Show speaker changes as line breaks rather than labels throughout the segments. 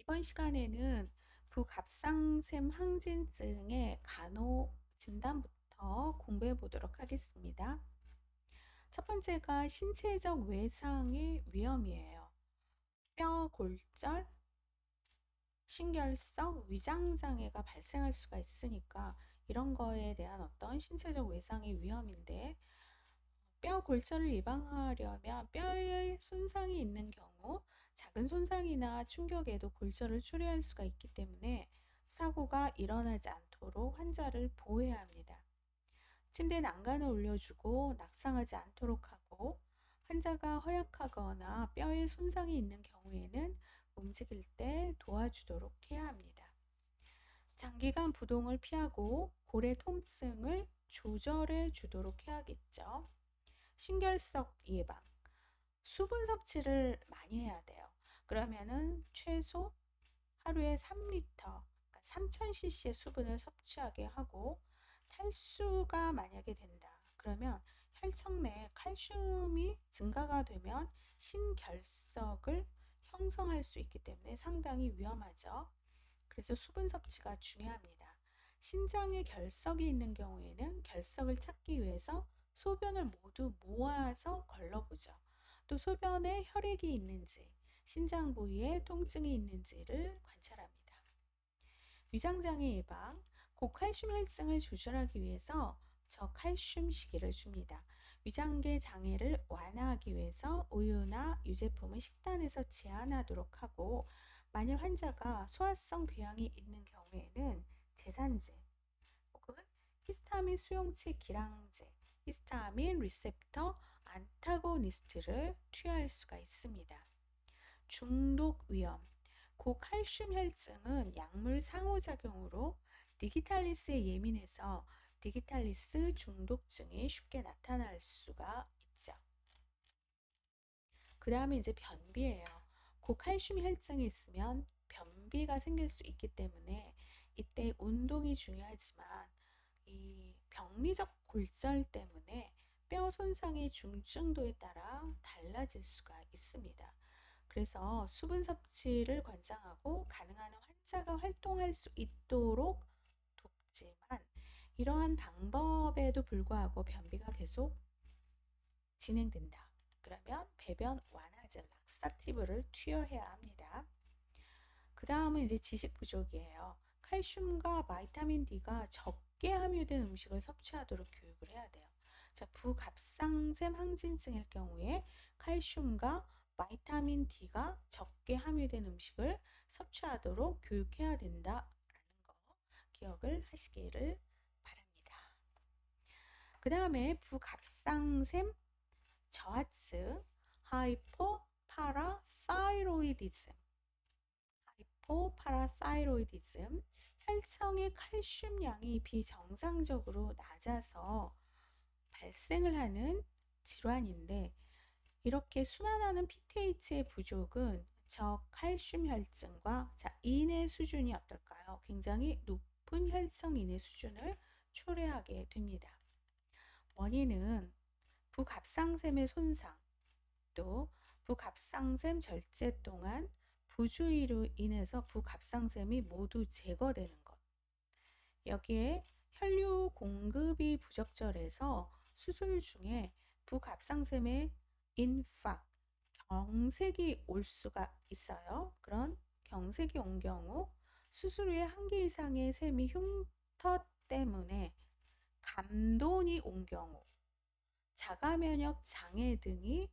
이번 시간에는 부갑상샘 항진증의 간호 진단부터 공부해 보도록 하겠습니다. 첫 번째가 신체적 외상의 위험이에요. 뼈 골절, 신결석, 위장장애가 발생할 수가 있으니까 이런 거에 대한 어떤 신체적 외상의 위험인데, 뼈 골절을 예방하려면 뼈에 손상이 있는 경우 작은 손상이나 충격에도 골절을 초래할 수가 있기 때문에 사고가 일어나지 않도록 환자를 보호해야 합니다. 침대 난간을 올려주고 낙상하지 않도록 하고, 환자가 허약하거나 뼈에 손상이 있는 경우에는 움직일 때 도와주도록 해야 합니다. 장기간 부동을 피하고 고래 통증을 조절해 주도록 해야겠죠. 신결석 예방, 수분 섭취를 많이 해야 돼요. 그러면은 최소 하루에 3리터, 그러니까 3000cc의 수분을 섭취하게 하고, 탈수가 만약에 된다. 그러면 혈청 내 칼슘이 증가가 되면 신결석을 형성할 수 있기 때문에 상당히 위험하죠. 그래서 수분 섭취가 중요합니다. 신장에 결석이 있는 경우에는 결석을 찾기 위해서 소변을 모두 모아서 걸러보죠. 또 소변에 혈액이 있는지, 신장 부위에 통증이 있는지를 관찰합니다. 위장장애 예방, 고칼슘 혈증을 조절하기 위해서 저칼슘 식이를 줍니다. 위장계 장애를 완화하기 위해서 우유나 유제품을 식단에서 제한하도록 하고, 만일 환자가 소화성 궤양이 있는 경우에는 제산제 혹은 히스타민 수용체 기량제, 히스타민 리셉터 안타고니스트를 투여할 수가 있습니다. 중독 위험, 고칼슘 혈증은 약물 상호작용으로 디기탈리스에 예민해서 디기탈리스 중독증이 쉽게 나타날 수가 있죠. 그 다음에 이제 변비예요. 고칼슘 혈증이 있으면 변비가 생길 수 있기 때문에 이때 운동이 중요하지만 이 병리적 골절 때문에 뼈 손상의 중증도에 따라 달라질 수가 있습니다. 그래서 수분 섭취를 권장하고 가능한 환자가 활동할 수 있도록 돕지만, 이러한 방법에도 불구하고 변비가 계속 진행된다. 그러면 배변 완화제 락사티브를 투여해야 합니다. 그 다음은 이제 지식 부족이에요. 칼슘과 바이타민 D가 적게 함유된 음식을 섭취하도록 교육을 해야 돼요. 자, 부갑상샘 항진증일 경우에 칼슘과 바이타민 D가 적게 함유된 음식을 섭취하도록 교육해야 된다라는 거 기억을 하시기를 바랍니다. 그 다음에 부갑상샘 저하증, 하이포파라사이로이디즘, 하이포파라사이로이디즘, 혈청의 칼슘 양이 비정상적으로 낮아서 발생을 하는 질환인데, 이렇게 순환하는 PTH의 부족은 저칼슘 혈증과, 자, 인의 수준이 어떨까요? 굉장히 높은 혈청 인의 수준을 초래하게 됩니다. 원인은 부갑상샘의 손상, 또 부갑상샘 절제 동안 부주의로 인해서 부갑상샘이 모두 제거되는 것, 여기에 혈류 공급이 부적절해서 수술 중에 부갑상샘의 인팍, 경색이 올 수가 있어요. 그런 경색이 온 경우 수술 후에 한 개 이상의 샘이 흉터 때문에 감돈이 온 경우, 자가면역 장애 등이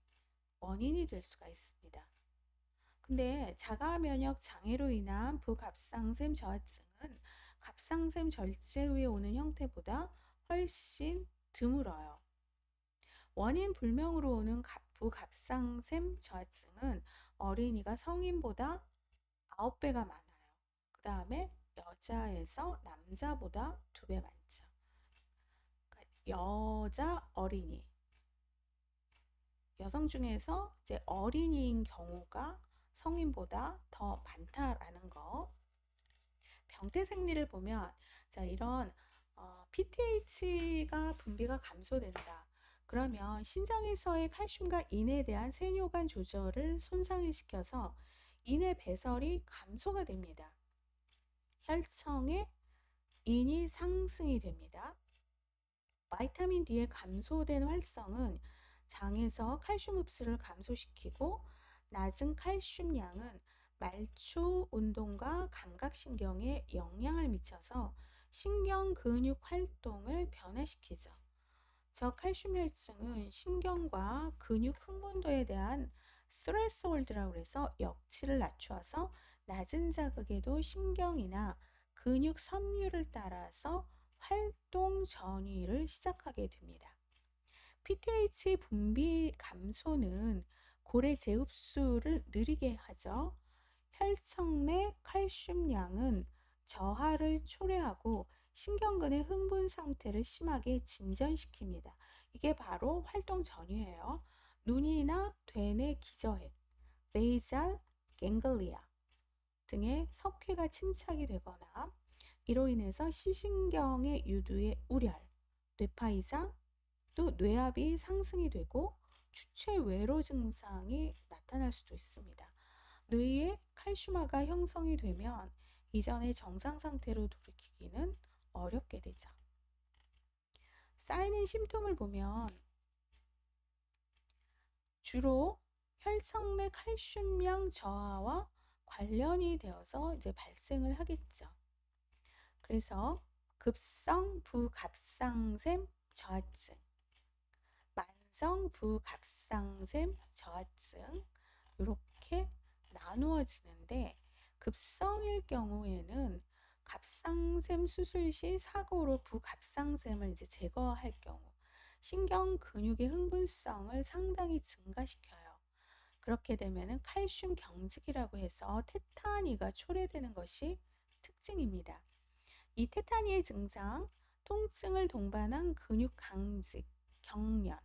원인이 될 수가 있습니다. 근데 자가면역 장애로 인한 부갑상샘 저하증은 갑상샘 절제 후에 오는 형태보다 훨씬 드물어요. 원인 불명으로 오는 부갑상샘 저하증은 어린이가 성인보다 9배가 많아요. 그 다음에 여자에서 남자보다 2배 많죠. 그러니까 여자 어린이, 여성 중에서 이제 어린이인 경우가 성인보다 더 많다라는 거. 병태 생리를 보면, 자, 이런 PTH가 분비가 감소된다. 그러면 신장에서의 칼슘과 인에 대한 세뇨간 조절을 손상을 시켜서 인의 배설이 감소가 됩니다. 혈청의 인이 상승이 됩니다. 바이타민 D의 감소된 활성은 장에서 칼슘 흡수를 감소시키고 낮은 칼슘 양은 말초 운동과 감각신경에 영향을 미쳐서 신경 근육 활동을 변화시키죠. 저칼슘 혈증은 신경과 근육 흥분도에 대한 스트레스홀드라고 해서 역치를 낮춰서 낮은 자극에도 신경이나 근육 섬유를 따라서 활동 전이를 시작하게 됩니다. PTH 분비 감소는 고래 재흡수를 느리게 하죠. 혈청 내 칼슘 양은 저하를 초래하고 신경근의 흥분 상태를 심하게 진전시킵니다. 이게 바로 활동 전이에요. 눈이나 되뇌 기저핵, 베이잘 갱글리아 등의 석회가 침착이 되거나 이로 인해서 시신경의 유두의 우렬, 뇌파 이상, 또 뇌압이 상승이 되고 주체 외로 증상이 나타날 수도 있습니다. 뇌에 칼슘화가 형성이 되면 이전의 정상 상태로 돌이키기는 어렵게 되죠. 쌓이는 심통을 보면 주로 혈청 내 칼슘량 저하와 관련이 되어서 이제 발생을 하겠죠. 그래서 급성 부갑상샘 저하증, 만성 부갑상샘 저하증 이렇게 나누어지는데 급성일 경우에는 갑상샘 수술 시 사고로 부갑상샘을 이제 제거할 경우 신경 근육의 흥분성을 상당히 증가시켜요. 그렇게 되면은 칼슘 경직이라고 해서 테타니가 초래되는 것이 특징입니다. 이 테타니의 증상, 통증을 동반한 근육 강직, 경련,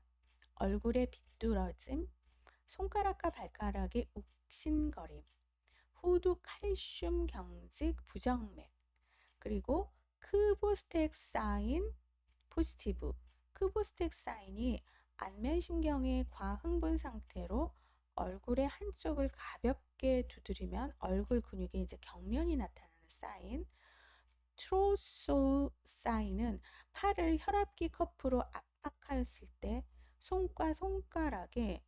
얼굴에 비뚤어짐, 손가락과 발가락의 욱신거림, 후두 칼슘 경직 부정맥, 그리고 크보스텍사인 포지티브, 크보스텍사인이 안면신경의 과흥분 상태로 얼굴의 한쪽을 가볍게 두드리면 얼굴 근육에 이제 경련이 나타나는 사인, 트로소사인은 팔을 혈압기 커프로 압박하였을 때 손과 손가락에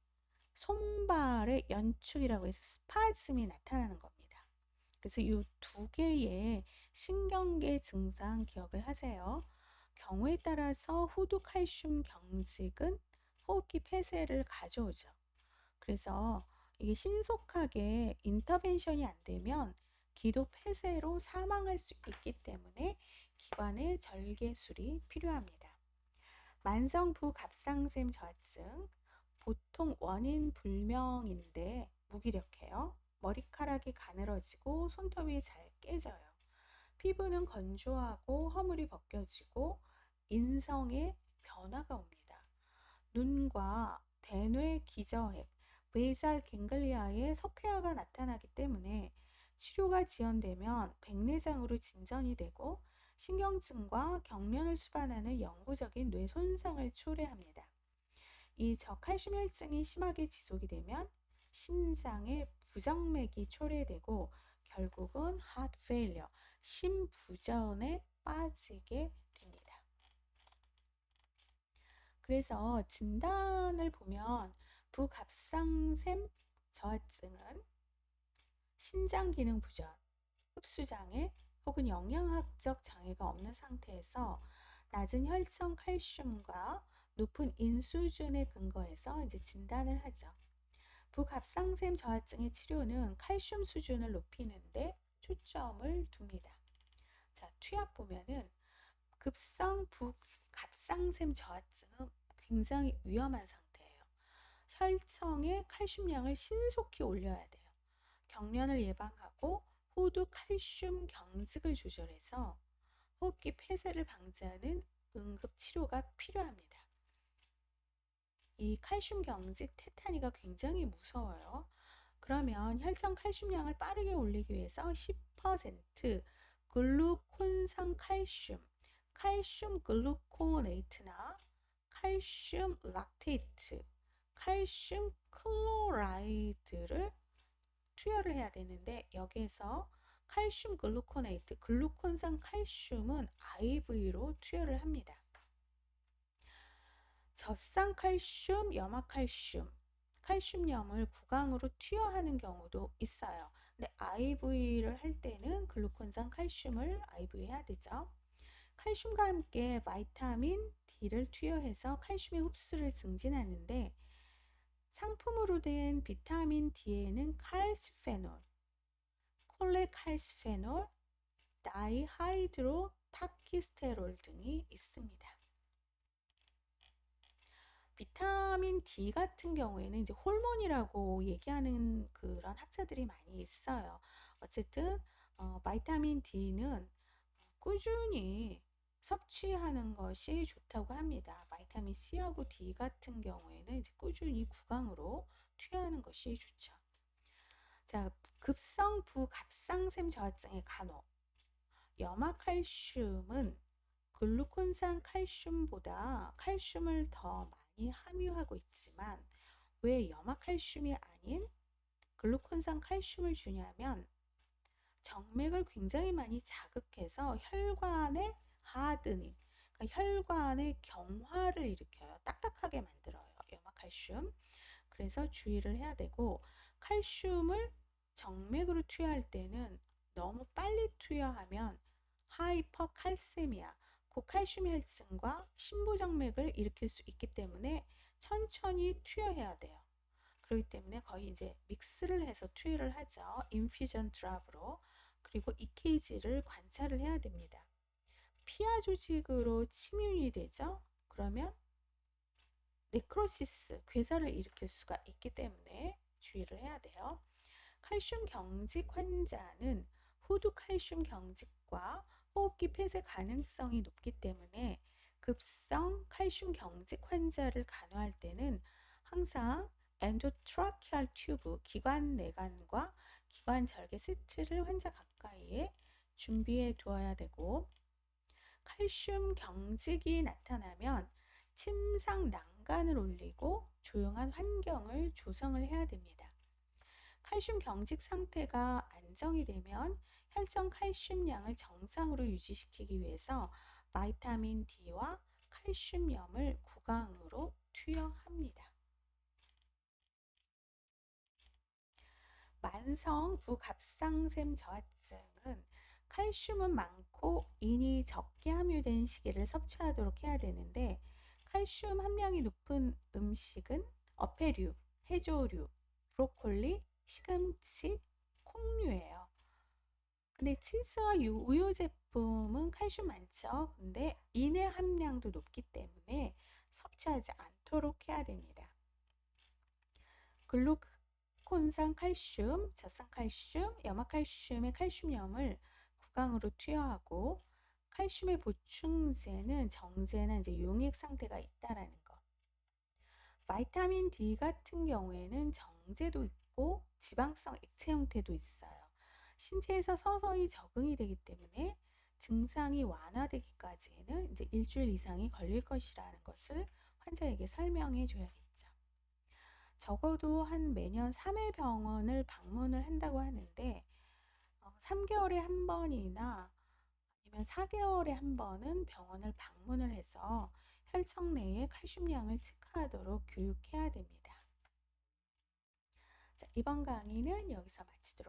손발의 연축이라고 해서 스파즘이 나타나는 겁니다. 그래서 이 두 개의 신경계 증상 기억을 하세요. 경우에 따라서 후두 칼슘 경직은 호흡기 폐쇄를 가져오죠. 그래서 이게 신속하게 인터벤션이 안 되면 기도 폐쇄로 사망할 수 있기 때문에 기관의 절개술이 필요합니다. 만성 부갑상샘 저하증, 보통 원인 불명인데 무기력해요. 머리카락이 가늘어지고 손톱이 잘 깨져요. 피부는 건조하고 허물이 벗겨지고 인성에 변화가 옵니다. 눈과 대뇌 기저핵, 베이잘 갱글리아의 석회화가 나타나기 때문에 치료가 지연되면 백내장으로 진전이 되고 신경증과 경련을 수반하는 영구적인 뇌 손상을 초래합니다. 이 저칼슘 혈증이 심하게 지속이 되면 심장에 부정맥이 초래되고 결국은 heart failure, 심부전에 빠지게 됩니다. 그래서 진단을 보면 부갑상샘 저하증은 신장 기능 부전, 흡수장애 혹은 영양학적 장애가 없는 상태에서 낮은 혈청 칼슘과 높은 인 수준에 근거해서 이제 진단을 하죠. 부갑상샘 저하증의 치료는 칼슘 수준을 높이는데 초점을 둡니다. 자, 투약 보면은 급성 부갑상샘 저하증은 굉장히 위험한 상태예요. 혈청의 칼슘량을 신속히 올려야 돼요. 경련을 예방하고 호두 칼슘 경직을 조절해서 호흡기 폐쇄를 방지하는 응급 치료가 필요합니다. 이 칼슘 경직 테타니가 굉장히 무서워요. 그러면 혈청 칼슘량을 빠르게 올리기 위해서 10% 글루콘산 칼슘, 칼슘 글루코네이트나 칼슘 락테이트, 칼슘 클로라이드를 투여를 해야 되는데 여기에서 칼슘 글루코네이트, 글루콘산 칼슘은 IV로 투여를 합니다. 젖산칼슘, 염화칼슘, 칼슘염을 구강으로 투여하는 경우도 있어요. 근데 IV를 할 때는 글루콘산 칼슘을 IV 해야 되죠. 칼슘과 함께 바이타민 D를 투여해서 칼슘의 흡수를 증진하는데 상품으로 된 비타민 D에는 칼스페놀, 콜레칼스페놀, 다이하이드로 타키스테롤 등이 있습니다. 비타민 D 같은 경우에는 이제 호르몬이라고 얘기하는 그런 학자들이 많이 있어요. 어쨌든 비타민 D는 꾸준히 섭취하는 것이 좋다고 합니다. 비타민 C하고 D 같은 경우에는 이제 꾸준히 구강으로 투여하는 것이 좋죠. 자, 급성 부갑상샘 저하증의 간호. 염화칼슘은 글루콘산 칼슘보다 칼슘을 더 많이 함유하고 있지만 왜 염화칼슘이 아닌 글루콘산 칼슘을 주냐면 정맥을 굉장히 많이 자극해서 혈관의 하드닝, 그러니까 혈관의 경화를 일으켜요. 딱딱하게 만들어요. 염화칼슘. 그래서 주의를 해야 되고 칼슘을 정맥으로 투여할 때는 너무 빨리 투여하면 하이퍼칼세미아, 고칼슘 혈증과 심부정맥을 일으킬 수 있기 때문에 천천히 투여해야 돼요. 그렇기 때문에 거의 이제 믹스를 해서 투여를 하죠. 인퓨전 드랍으로. 그리고 EKG를 관찰을 해야 됩니다. 피하 조직으로 침윤이 되죠. 그러면 네크로시스, 괴사를 일으킬 수가 있기 때문에 주의를 해야 돼요. 칼슘 경직 환자는 후두 칼슘 경직과 호흡기 폐쇄 가능성이 높기 때문에 급성 칼슘 경직 환자를 간호할 때는 항상 엔도트라키알 튜브, 기관 내관과 기관 절개 세트를 환자 가까이에 준비해 두어야 되고 칼슘 경직이 나타나면 침상 난간을 올리고 조용한 환경을 조성을 해야 됩니다. 칼슘 경직 상태가 안정이 되면 혈전 칼슘량을 정상으로 유지시키기 위해서 바이타민 D와 칼슘염을 구강으로 투여합니다. 만성 부갑상샘 저하증은 칼슘은 많고 인이 적게 함유된 시기를 섭취하도록 해야 되는데 칼슘 함량이 높은 음식은 어패류, 해조류, 브로콜리, 시금치, 콩류예요. 근데 치즈와 우유 제품은 칼슘 많죠. 근데 인의 함량도 높기 때문에 섭취하지 않도록 해야 됩니다. 글루콘산 칼슘, 젖산칼슘, 염화칼슘의 칼슘염을 구강으로 투여하고 칼슘의 보충제는 정제나 이제 용액 상태가 있다라는 것. 바이타민 D 같은 경우에는 정제도 있고 지방성 액체 형태도 있어요. 신체에서 서서히 적응이 되기 때문에 증상이 완화되기까지는 이제 일주일 이상이 걸릴 것이라는 것을 환자에게 설명해 줘야겠죠. 적어도 한 매년 3회 병원을 방문을 한다고 하는데 3개월에 한 번이나 아니면 4개월에 한 번은 병원을 방문을 해서 혈청 내의 칼슘량을 체크하도록 교육해야 됩니다. 자, 이번 강의는 여기서 마치도록